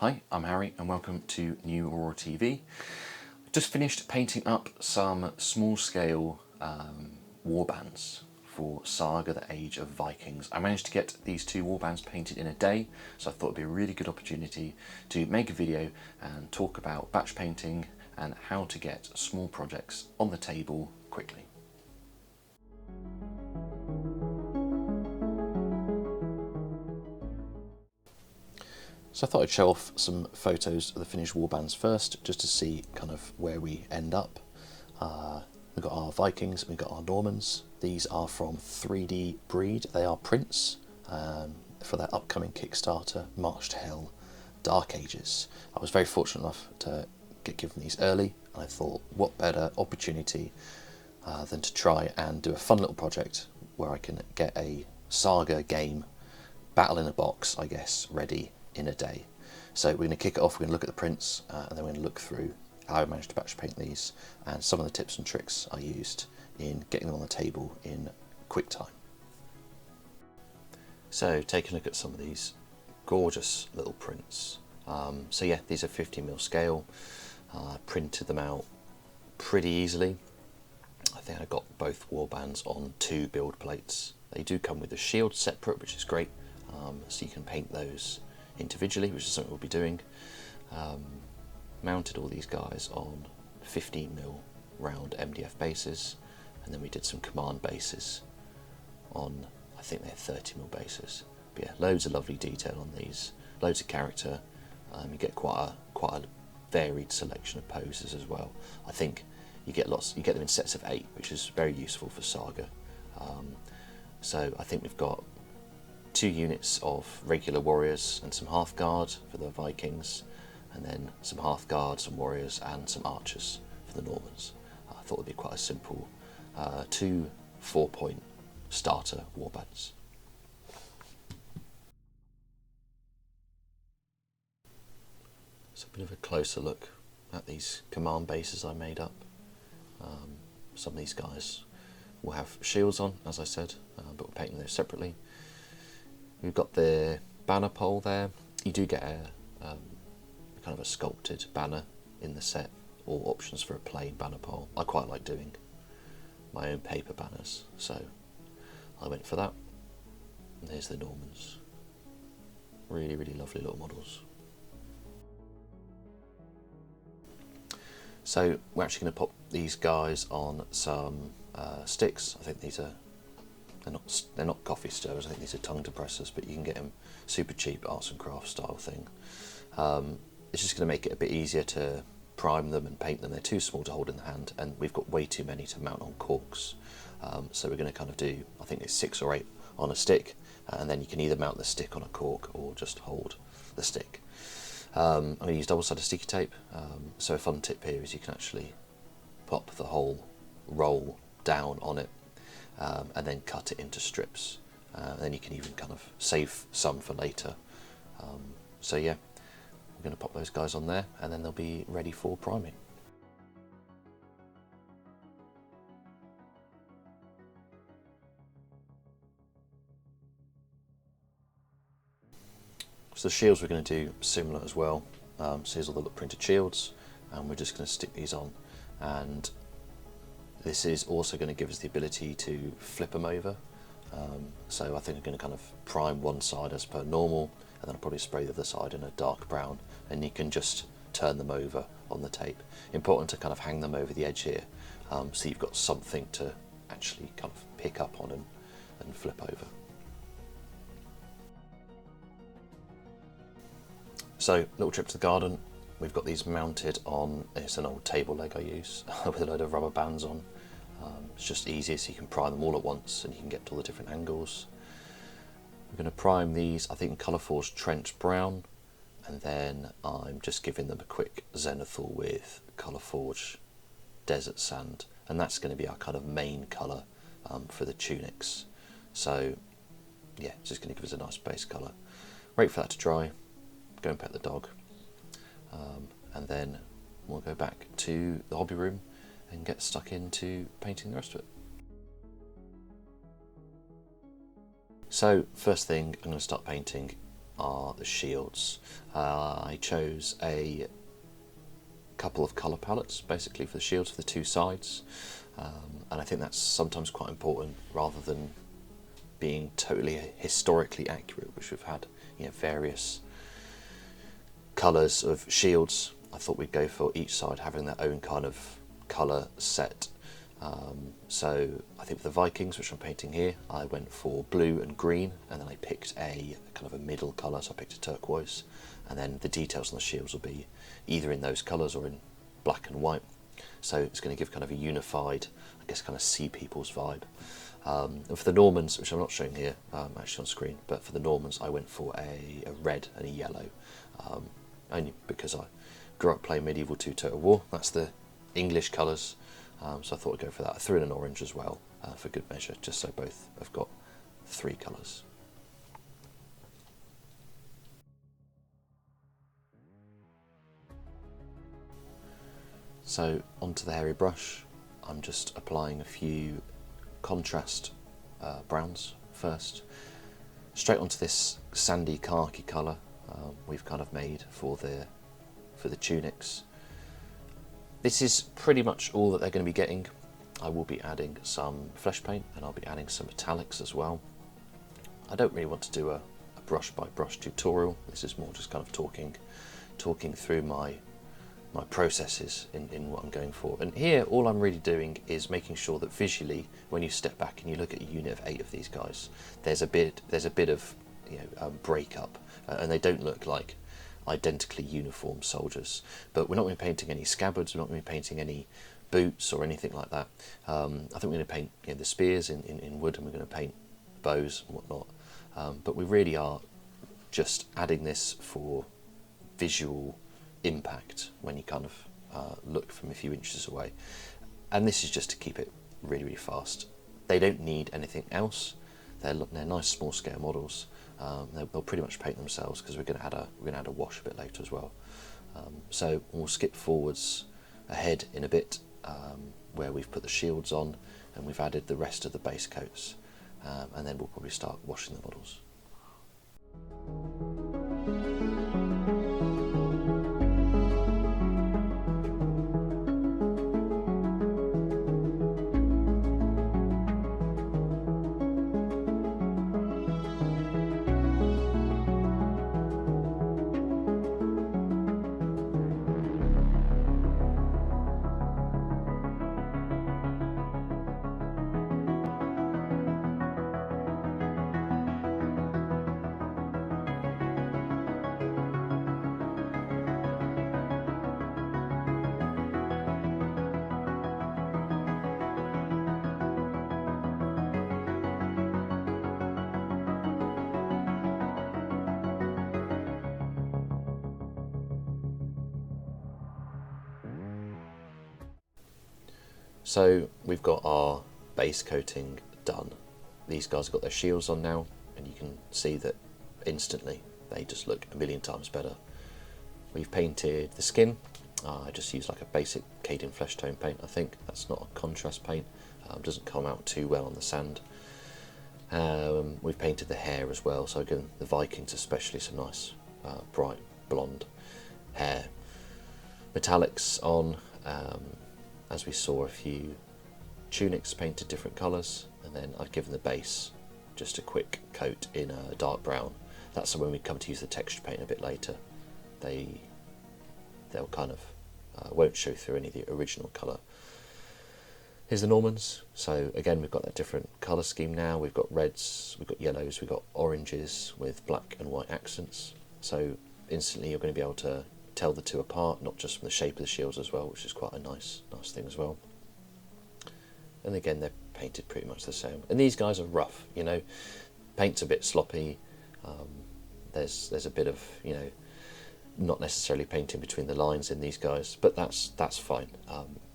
Hi, I'm Harry and welcome to New Aurora TV. Just finished painting up some small-scale warbands for Saga, the Age of Vikings. I managed to get these two warbands painted in a day, so I thought it'd be a really good opportunity to make a video and talk about batch painting and how to get small projects on the table quickly. So I thought I'd show off some photos of the finished warbands first, just to see kind of where we end up. We've got our Vikings, we've got our Normans. These are from 3D Breed. They are prints for their upcoming Kickstarter, March to Hell, Dark Ages. I was very fortunate enough to get given these early, and I thought, what better opportunity than to try and do a fun little project where I can get a Saga game, battle in a box, I guess, ready in a day. So we're going to kick it off, we're going to look at the prints, and then we're going to look through how I managed to batch paint these and some of the tips and tricks I used in getting them on the table in quick time. So taking a look at some of these gorgeous little prints. So yeah, these are 50mm scale. Printed them out pretty easily. I think I got both warbands on 2 build plates. They do come with a shield separate, which is great, so you can paint those individually, which is something we'll be doing. Mounted all these guys on 15mm round MDF bases, and then we did some command bases on, I think they're 30mm bases. But yeah, loads of lovely detail on these, loads of character. You get quite a varied selection of poses as well. I think you get them in sets of 8, which is very useful for Saga. So I think we've got 2 units of regular warriors and some Hearthguard for the Vikings, and then some Hearthguard, some warriors and some archers for the Normans. I thought it would be quite a simple 2 4-point starter warbands. So a bit of a closer look at these command bases I made up. Some of these guys will have shields on, as I said, but we're painting those separately. We've got the banner pole there. You do get a kind of a sculpted banner in the set, or options for a plain banner pole. I quite like doing my own paper banners, so I went for that. And here's the Normans. Really, really lovely little models. So we're actually going to pop these guys on some sticks. I think these are, they're not coffee stirrers, I think these are tongue depressors, but you can get them super cheap, arts and crafts style thing. It's just going to make it a bit easier to prime them and paint them. They're too small to hold in the hand, and we've got way too many to mount on corks. So we're going to kind of do, I think it's 6 or 8 on a stick, and then you can either mount the stick on a cork or just hold the stick. I'm going to use double-sided sticky tape. So a fun tip here is you can actually pop the whole roll down on it, and then cut it into strips. And then you can even kind of save some for later. So yeah, we're going to pop those guys on there, and then they'll be ready for priming. So the shields we're going to do similar as well. So here's all the printed shields, and we're just going to stick these on. And this is also going to give us the ability to flip them over. So I think I'm going to kind of prime one side as per normal, and then I'll probably spray the other side in a dark brown, and you can just turn them over on the tape. Important to kind of hang them over the edge here, so you've got something to actually kind of pick up on and flip over. So, little trip to the garden. We've got these mounted on, it's an old table leg I use, with a load of rubber bands on. It's just easier, so you can prime them all at once and you can get to all the different angles. We're going to prime these, I think, in Colourforge Trench Brown, and then I'm just giving them a quick zenithal with Colourforge Desert Sand, and that's going to be our kind of main colour for the tunics. So yeah, it's just going to give us a nice base colour. Wait for that to dry, go and pet the dog, and then we'll go back to the hobby room and get stuck into painting the rest of it. So first thing I'm going to start painting are the shields. I chose a couple of colour palettes basically for the shields for the two sides, and I think that's sometimes quite important rather than being totally historically accurate, which we've had, you know, various colours of shields. I thought we'd go for each side having their own kind of colour set. So I think for the Vikings, which I'm painting here, I went for blue and green, and then I picked a kind of a middle colour, so I picked a turquoise, and then the details on the shields will be either in those colours or in black and white. So it's going to give kind of a unified, I guess, kind of Sea People's vibe. And for the Normans, which I'm not showing here actually on screen, but for the Normans I went for a red and a yellow, only because I grew up playing Medieval 2 Total War. That's the English colours, so I thought I'd go for that. I threw in an orange as well for good measure, just so both have got three colours. So onto the hairy brush, I'm just applying a few contrast browns first, straight onto this sandy khaki colour we've kind of made for the tunics. This is pretty much all that they're going to be getting. I will be adding some flesh paint, and I'll be adding some metallics as well. I don't really want to do a brush by brush tutorial. This is more just kind of talking through my processes in what I'm going for. And here all I'm really doing is making sure that visually, when you step back and you look at a unit of 8 of these guys, there's a bit of, you know, breakup, and they don't look like identically uniform soldiers. But we're not going to be painting any scabbards, we're not going to be painting any boots or anything like that. I think we're going to paint, you know, the spears in wood, and we're going to paint bows and whatnot. But we really are just adding this for visual impact when you kind of look from a few inches away. And this is just to keep it really, really fast. They don't need anything else. They're nice small scale models. They'll pretty much paint themselves, because we're going to add a wash a bit later as well. So we'll skip forwards ahead in a bit, where we've put the shields on and we've added the rest of the base coats, and then we'll probably start washing the models. So we've got our base coating done. These guys have got their shields on now, and you can see that instantly they just look a million times better. We've painted the skin. I just used like a basic Caden flesh tone paint. I think that's not a contrast paint. Doesn't come out too well on the sand. We've painted the hair as well, so again, the Vikings especially, some nice bright blonde hair. Metallics on, as we saw, a few tunics painted different colours, and then I've given the base just a quick coat in a dark brown. That's when we come to use the texture paint a bit later. They'll kind of won't show through any of the original colour. Here's the Normans. So again, we've got that different colour scheme now. We've got reds, we've got yellows, we've got oranges with black and white accents. So instantly you're going to be able to tell the two apart, not just from the shape of the shields as well, which is quite a nice thing as well. And again, they're painted pretty much the same. And these guys are rough, you know, paint's a bit sloppy. There's a bit of, you know, not necessarily painting between the lines in these guys, but that's fine.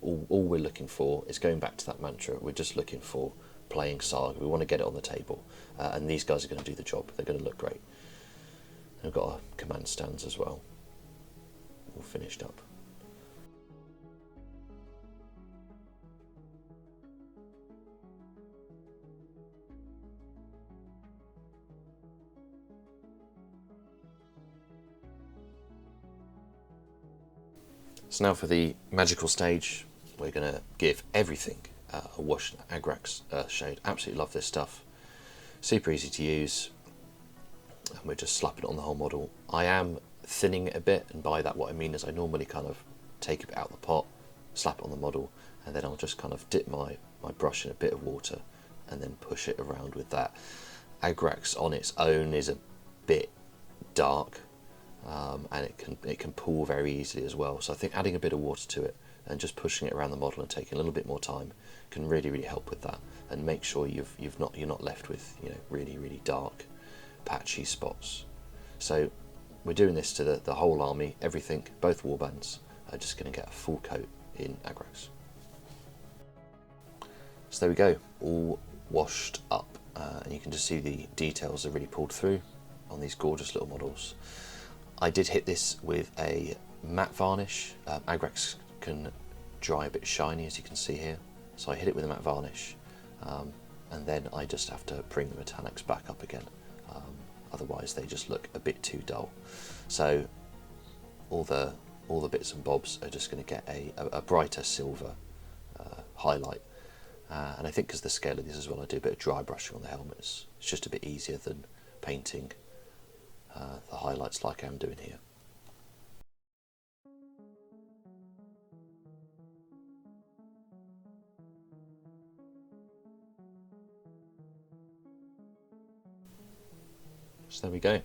All we're looking for is going back to that mantra. We're just looking for playing Saga. We want to get it on the table, and these guys are going to do the job. They're going to look great. And we've got our command stands as well, all finished up. So now for the magical stage, we're going to give everything a wash. Agrax Shade, absolutely love this stuff. Super easy to use, and we're just slapping it on the whole model. I am thinning it a bit, and by that what I mean is I normally kind of take a bit out of the pot, slap it on the model, and then I'll just kind of dip my brush in a bit of water and then push it around with that. Agrax on its own is a bit dark, and it can pool very easily as well. So I think adding a bit of water to it and just pushing it around the model and taking a little bit more time can really help with that, and make sure you're not left with, you know, really dark patchy spots. So we're doing this to the whole army, everything, both warbands are just going to get a full coat in Agrax. So there we go, all washed up, and you can just see the details are really pulled through on these gorgeous little models. I did hit this with a matte varnish. Agrax can dry a bit shiny, as you can see here, so I hit it with a matte varnish, and then I just have to bring the metallics back up again, otherwise they just look a bit too dull. So all the bits and bobs are just going to get a brighter silver highlight, and I think because the scale of these as well, I do a bit of dry brushing on the helmets. It's just a bit easier than painting the highlights like I'm doing here. So there we go,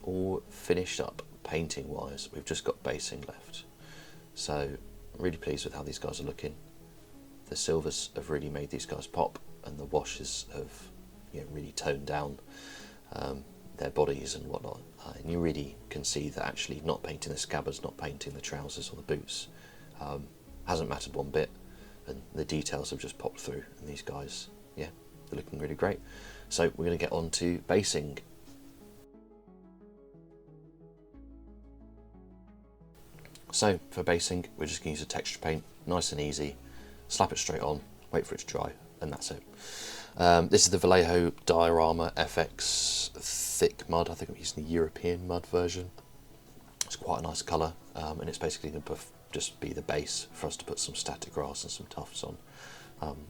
all finished up painting wise. We've just got basing left, so really pleased with how these guys are looking. The silvers have really made these guys pop, and the washes have, you know, really toned down their bodies and whatnot, and you really can see that actually not painting the scabbards, not painting the trousers or the boots hasn't mattered one bit, and the details have just popped through, and these guys, yeah, they're looking really great. So we're going to get on to basing. So for basing, we're just going to use a texture paint, nice and easy, slap it straight on, wait for it to dry, and that's it. This is the Vallejo Diorama FX thick mud. I think I'm using the European mud version. It's quite a nice colour, and it's basically going to just be the base for us to put some static grass and some tufts on.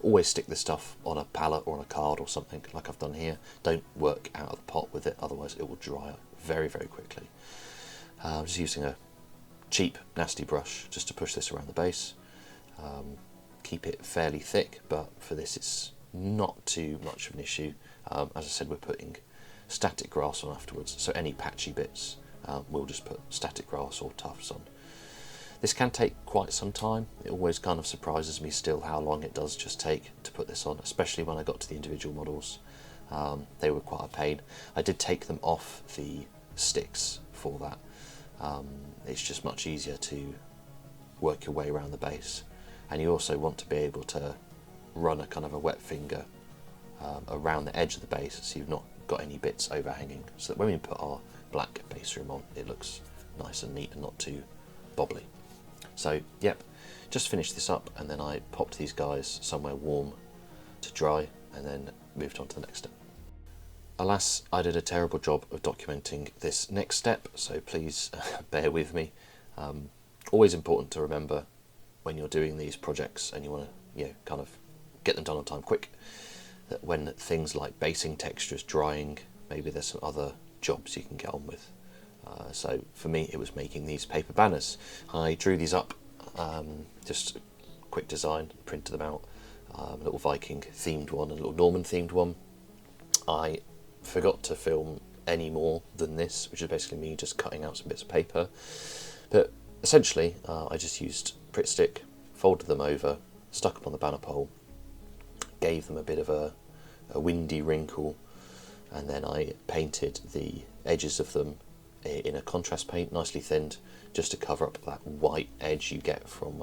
Always stick this stuff on a palette or on a card or something like I've done here. Don't work out of the pot with it, otherwise it will dry very quickly. I'm just using a cheap nasty brush just to push this around the base. Keep it fairly thick, but for this it's not too much of an issue. As I said, we're putting static grass on afterwards, so any patchy bits we'll just put static grass or tufts on. This can take quite some time. It always kind of surprises me still how long it does just take to put this on, especially when I got to the individual models. They were quite a pain. I did take them off the sticks for that. It's just much easier to work your way around the base, and you also want to be able to run a kind of a wet finger around the edge of the base, so you've not got any bits overhanging, so that when we put our black base rim on, it looks nice and neat and not too bobbly. So yep, just finished this up, and then I popped these guys somewhere warm to dry, and then moved on to the next step. Alas, I did a terrible job of documenting this next step, so please bear with me. Always important to remember when you're doing these projects and you want to, you know, kind of get them done on time quick, that when things like basing, textures, drying, maybe there's some other jobs you can get on with. So for me, it was making these paper banners. I drew these up, just a quick design, printed them out, a little Viking themed one, a little Norman themed one. I forgot to film any more than this, which is basically me just cutting out some bits of paper, but essentially I just used Pritt stick, folded them over, stuck them on the banner pole, gave them a bit of a windy wrinkle, and then I painted the edges of them in a contrast paint, nicely thinned, just to cover up that white edge you get from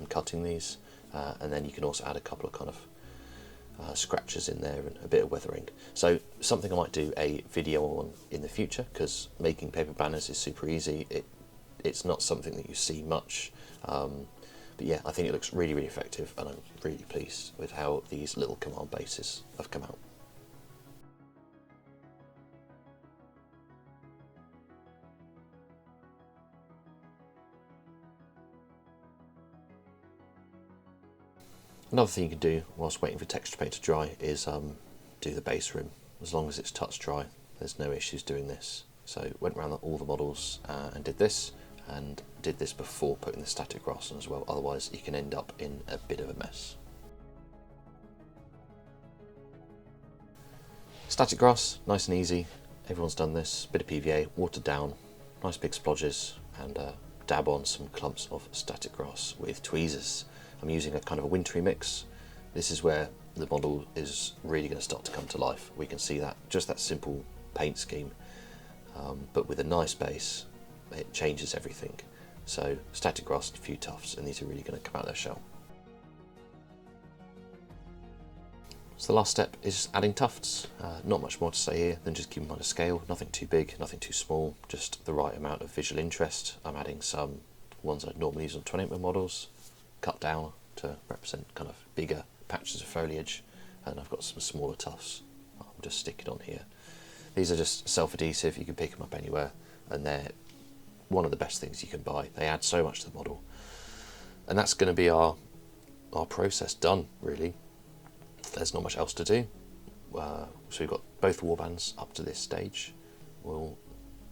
cutting these, and then you can also add a couple of kind of scratches in there and a bit of weathering. So something I might do a video on in the future, because making paper banners is super easy. It's not something that you see much, but yeah, I think it looks really effective, and I'm really pleased with how these little command bases have come out. Another thing you can do whilst waiting for texture paint to dry is do the base rim. As long as it's touch dry, there's no issues doing this. So went around all the models and did this before putting the static grass on as well, otherwise you can end up in a bit of a mess. Static grass, nice and easy, everyone's done this, bit of PVA, watered down, nice big splodges, and dab on some clumps of static grass with tweezers. I'm using a kind of a wintry mix. This is where the model is really going to start to come to life. We can see that, just that simple paint scheme, but with a nice base, it changes everything. So static grass and a few tufts, and these are really going to come out of their shell. So the last step is adding tufts. Not much more to say here than just keep them on a scale, nothing too big, nothing too small, just the right amount of visual interest. I'm adding some ones I'd normally use on 28mm models, cut down to represent kind of bigger patches of foliage, and I've got some smaller tufts I'll just stick it on here. These are just self-adhesive, you can pick them up anywhere, and they're one of the best things you can buy. They add so much to the model, and that's going to be our process done, really. There's not much else to do. So we've got both warbands up to this stage. We'll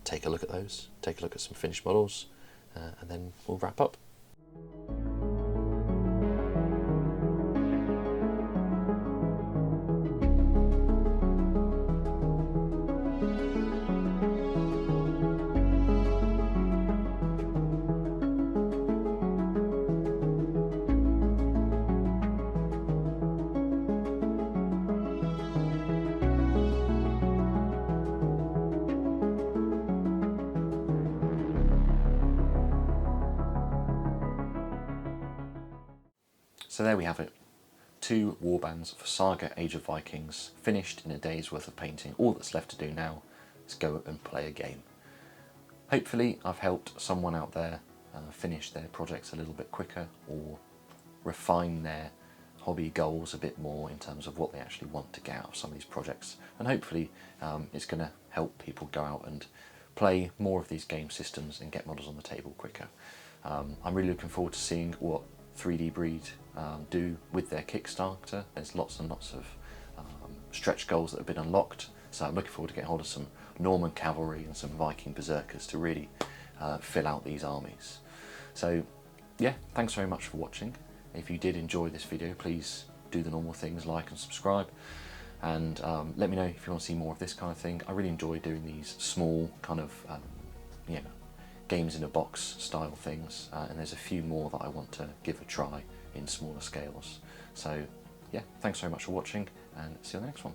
take a look at those, take a look at some finished models, and then we'll wrap up. So there we have it. 2 warbands for Saga Age of Vikings, finished in a day's worth of painting. All that's left to do now is go and play a game. Hopefully I've helped someone out there finish their projects a little bit quicker, or refine their hobby goals a bit more in terms of what they actually want to get out of some of these projects. And hopefully it's going to help people go out and play more of these game systems and get models on the table quicker. I'm really looking forward to seeing what 3D Breed do with their Kickstarter. There's lots and lots of stretch goals that have been unlocked, so I'm looking forward to getting hold of some Norman cavalry and some Viking berserkers to really fill out these armies. So yeah, thanks very much for watching. If you did enjoy this video, please do the normal things, like and subscribe, and let me know if you want to see more of this kind of thing. I really enjoy doing these small kind of you know, games in a box style things, and there's a few more that I want to give a try in smaller scales. So yeah, thanks very much for watching, and see you on the next one.